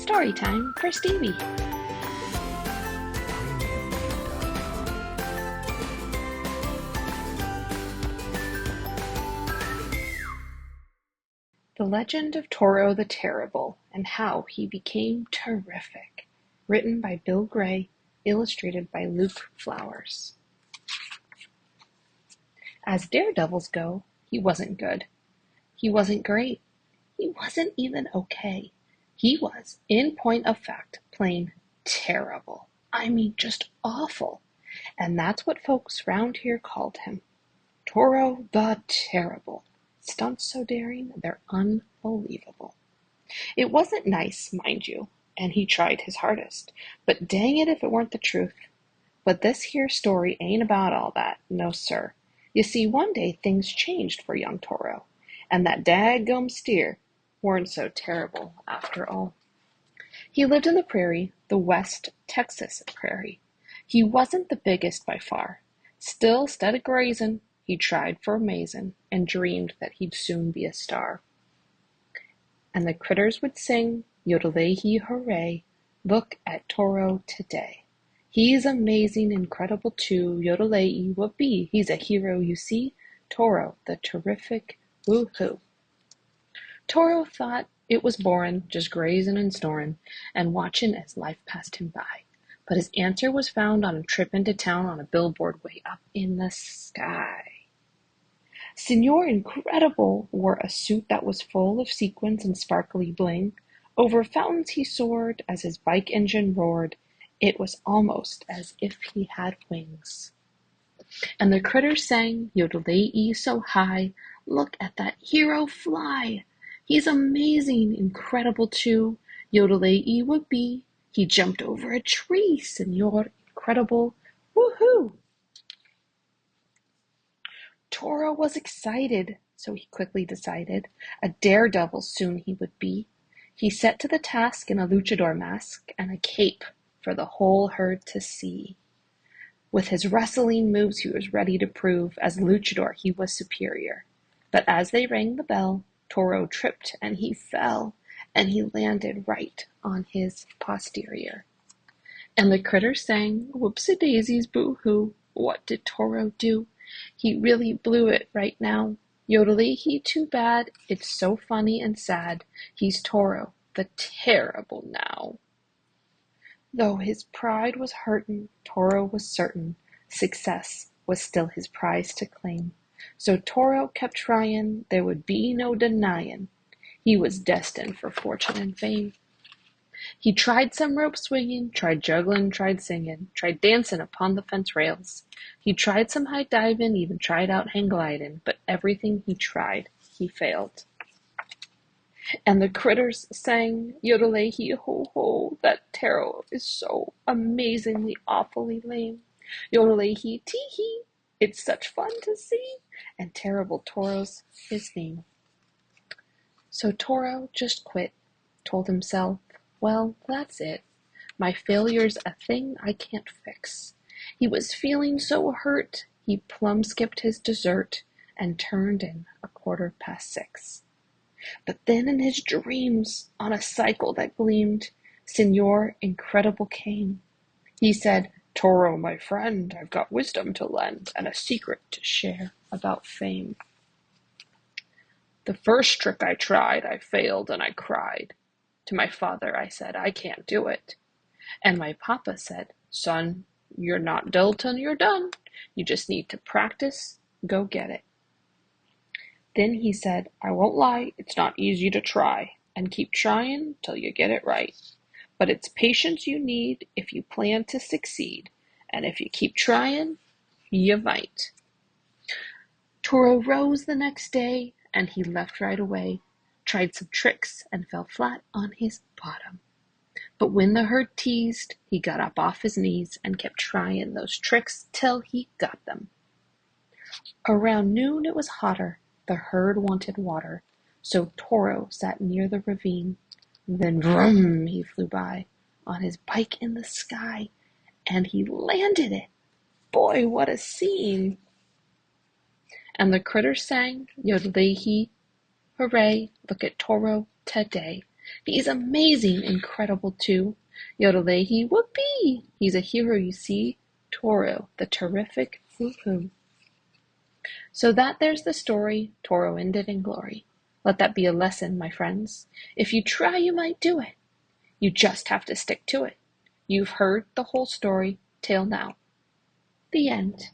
Storytime for Stevie. The Legend of Toro the Terrible and How He Became Terrific. Written by Bill Gray, illustrated by Luke Flowers. As daredevils go, he wasn't good. He wasn't great. He wasn't even okay. He was, in point of fact, plain terrible. I mean, just awful. And that's what folks round here called him. Toro the Terrible. Stunts so daring, they're unbelievable. It wasn't nice, mind you, and he tried his hardest. But dang it if it weren't the truth. But this here story ain't about all that, no sir. You see, one day things changed for young Toro, and that daggum steer weren't so terrible after all. He lived in the prairie, the West Texas prairie. He wasn't the biggest by far. Still, 'stead of grazing, he tried for amazin' and dreamed that he'd soon be a star. And the critters would sing, yodel-ay-hee hooray, look at Toro today. He's amazing, incredible too, yodel-ay-hee whoopee, he's a hero you see, Toro the terrific, woo-hoo. Toro thought it was borin', just grazin' and snorin', and watchin' as life passed him by. But his answer was found on a trip into town on a billboard way up in the sky. Senor Incredible wore a suit that was full of sequins and sparkly bling. Over fountains he soared as his bike engine roared. It was almost as if he had wings. And the critters sang, yodel-ay-hee so high, look at that hero fly. He's amazing, incredible too, yodel-ay-hee whoopee. He jumped over a tree, Senor Incredible, woohoo! Toro was excited, so he quickly decided. A daredevil soon he would be. He set to the task in a luchador mask and a cape for the whole herd to see. With his wrestling moves he was ready to prove as luchador he was superior. But as they rang the bell, Toro tripped and he fell, and he landed right on his posterior. And the critters sang, whoops-a-daisies, boo-hoo. What did Toro do? He really blew it right now. Yodel-ay-hee, too bad. It's so funny and sad. He's Toro the Terrible now. Though his pride was hurtin', Toro was certain success was still his prize to claim. So Toro kept tryin', there would be no denyin'. He was destined for fortune and fame. He tried some rope swinging, tried juggling, tried singing, tried dancing upon the fence rails. He tried some high diving, even tried out hang gliding, but everything he tried, he failed. And the critters sang, yodel-ay-hee ho ho, that Toro is so amazingly awfully lame. Yodel-ay-hee tee hee, it's such fun to see, and terrible Toro's his name. So Toro just quit, told himself, well, that's it. My failure's a thing I can't fix. He was feeling so hurt, he plumb skipped his dessert and turned in 6:15. But then in his dreams, on a cycle that gleamed, Senor Incredible came. He said, Toro, my friend, I've got wisdom to lend and a secret to share about fame. The first trick I tried, I failed and I cried. To my father I said, I can't do it. And my papa said, son, you're not dull till you're done. You just need to practice. Go get it. Then he said, I won't lie, it's not easy to try, and keep trying till you get it right. But it's patience you need if you plan to succeed, and if you keep trying, you might. Toro rose the next day, and he left right away, tried some tricks, and fell flat on his bottom. But when the herd teased, he got up off his knees and kept trying those tricks till he got them. Around noon it was hotter. The herd wanted water, so Toro sat near the ravine. Then vroom, he flew by on his bike in the sky, and he landed it. Boy, what a scene! And the critters sang, yodel-ay-hee, hooray, look at Toro today. He's amazing, incredible too. Yodelay, whoopee! He's a hero, you see. Toro, the terrific hoo-hoo. So that there's the story. Toro ended in glory. Let that be a lesson, my friends. If you try, you might do it. You just have to stick to it. You've heard the whole story till now. The end.